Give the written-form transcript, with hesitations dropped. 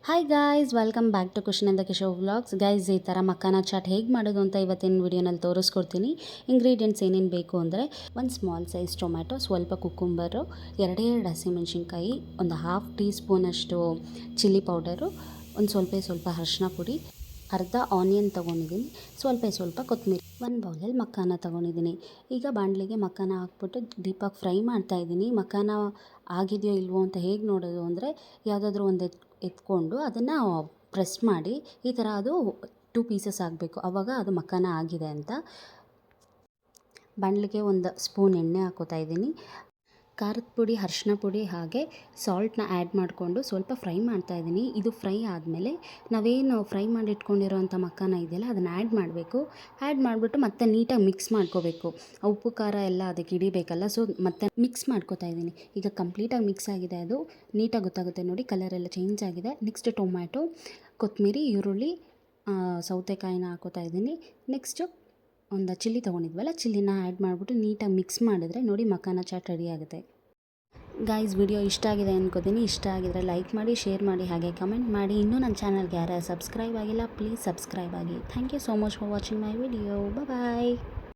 Hi guys, welcome back to Kushan ಇಂದ Kishore vlogs. Guys, ಈ ಥರ ಮಕ್ಕಾನ ಚಾಟ್ ಹೇಗೆ ಮಾಡೋದು ಅಂತ ಇವತ್ತಿನ ವಿಡಿಯೋನಲ್ಲಿ ತೋರಿಸ್ಕೊಡ್ತೀನಿ. ಇಂಗ್ರೀಡಿಯೆಂಟ್ಸ್ ಏನೇನು ಬೇಕು ಅಂದರೆ, ಒಂದು ಸ್ಮಾಲ್ ಸೈಜ್ ಟೊಮ್ಯಾಟೊ, ಸ್ವಲ್ಪ ಕುಕ್ಕುಂಬರು, ಎರಡೆರಡು ಹಸಿಮೆಣ್ಸಿನ್ಕಾಯಿ, ಒಂದು ಹಾಫ್ ಟೀ ಸ್ಪೂನಷ್ಟು ಚಿಲ್ಲಿ ಪೌಡರು, ಒಂದು ಸ್ವಲ್ಪ ಅರಿಶಿನ ಪುಡಿ, ಅರ್ಧ ಆನಿಯನ್ ತೊಗೊಂಡಿದ್ದೀನಿ, ಸ್ವಲ್ಪ ಕೊತ್ತಂಬರಿ, ಒಂದು ಬೌಲಲ್ಲಿ ಮಕ್ಕಾನ ತೊಗೊಂಡಿದ್ದೀನಿ. ಈಗ ಬಾಣಲಿಗೆ ಮಕ್ಕಾನ ಹಾಕ್ಬಿಟ್ಟು ಡೀಪಾಗಿ ಫ್ರೈ ಮಾಡ್ತಾಯಿದ್ದೀನಿ. ಮಕ್ಕಾನ ಆಗಿದೆಯೋ ಇಲ್ವೋ ಅಂತ ಹೇಗೆ ನೋಡೋದು ಅಂದರೆ, ಯಾವುದಾದ್ರೂ ಒಂದು ಎತ್ಕೊಂಡು ಅದನ್ನು ಪ್ರೆಸ್ ಮಾಡಿ ಈ ಥರ ಅದು 2 ಪೀಸಸ್ ಆಗಬೇಕು. ಆವಾಗ ಅದು ಮಕ್ಕಾನ ಆಗಿದೆ ಅಂತ. ಬಾಣಲಿಗೆ ಒಂದು ಸ್ಪೂನ್ ಎಣ್ಣೆ ಹಾಕೋತಾ ಇದ್ದೀನಿ. ಖಾರದ ಪುಡಿ, ಅರಿಶಿನ ಪುಡಿ ಹಾಗೆ ಸಾಲ್ಟ್ನ ಆ್ಯಡ್ ಮಾಡಿಕೊಂಡು ಸ್ವಲ್ಪ ಫ್ರೈ ಮಾಡ್ತಾಯಿದ್ದೀನಿ. ಇದು ಫ್ರೈ ಆದಮೇಲೆ ನಾವೇನು ಫ್ರೈ ಮಾಡಿ ಇಟ್ಕೊಂಡಿರೋಂಥ ಮಕ್ಕಾನ ಇದೆಯಲ್ಲ ಅದನ್ನು ಆ್ಯಡ್ ಮಾಡಬೇಕು. ಆ್ಯಡ್ ಮಾಡಿಬಿಟ್ಟು ಮತ್ತೆ ನೀಟಾಗಿ ಮಿಕ್ಸ್ ಮಾಡ್ಕೋಬೇಕು. ಉಪ್ಪು ಖಾರ ಎಲ್ಲ ಅದಕ್ಕೆ ಹಿಡಿಬೇಕಲ್ಲ, ಸೊ ಮತ್ತೆ ಮಿಕ್ಸ್ ಮಾಡ್ಕೋತಾ ಇದ್ದೀನಿ. ಈಗ ಕಂಪ್ಲೀಟಾಗಿ ಮಿಕ್ಸ್ ಆಗಿದೆ, ಅದು ನೀಟಾಗಿ ಗೊತ್ತಾಗುತ್ತೆ ನೋಡಿ, ಕಲರ್ ಎಲ್ಲ ಚೇಂಜ್ ಆಗಿದೆ. ನೆಕ್ಸ್ಟ್ ಟೊಮ್ಯಾಟೊ, ಕೊತ್ತಂಬರಿ, ಈರುಳ್ಳಿ, ಸೌತೆಕಾಯಿನ ಹಾಕೋತಾ ಇದ್ದೀನಿ. ನೆಕ್ಸ್ಟು ಒಂದು ಚಿಲ್ಲಿ ತೊಗೊಂಡಿದ್ವಲ್ಲ, ಚಿಲ್ಲಿನ ಆ್ಯಡ್ ಮಾಡಿಬಿಟ್ಟು ನೀಟಾಗಿ ಮಿಕ್ಸ್ ಮಾಡಿದ್ರೆ ನೋಡಿ ಮಕ್ಕಾನ ಚಾಟ್ ರೆಡಿ ಆಗುತ್ತೆ. ಗಾಯ್ಸ್, ವಿಡಿಯೋ ಇಷ್ಟ ಆಗಿದೆ ಅಂದ್ಕೋತೀನಿ. ಇಷ್ಟ ಆಗಿದ್ರೆ ಲೈಕ್ ಮಾಡಿ, ಶೇರ್ ಮಾಡಿ, ಹಾಗೆ ಕಮೆಂಟ್ ಮಾಡಿ. ಇನ್ನೂ ನನ್ನ ಚಾನಲ್ಗೆ ಯಾರು ಸಬ್ಸ್ಕ್ರೈಬ್ ಆಗಿಲ್ಲ, ಪ್ಲೀಸ್ ಸಬ್ಸ್ಕ್ರೈಬ್ ಆಗಿ. Thank you so much for watching my video. Bye.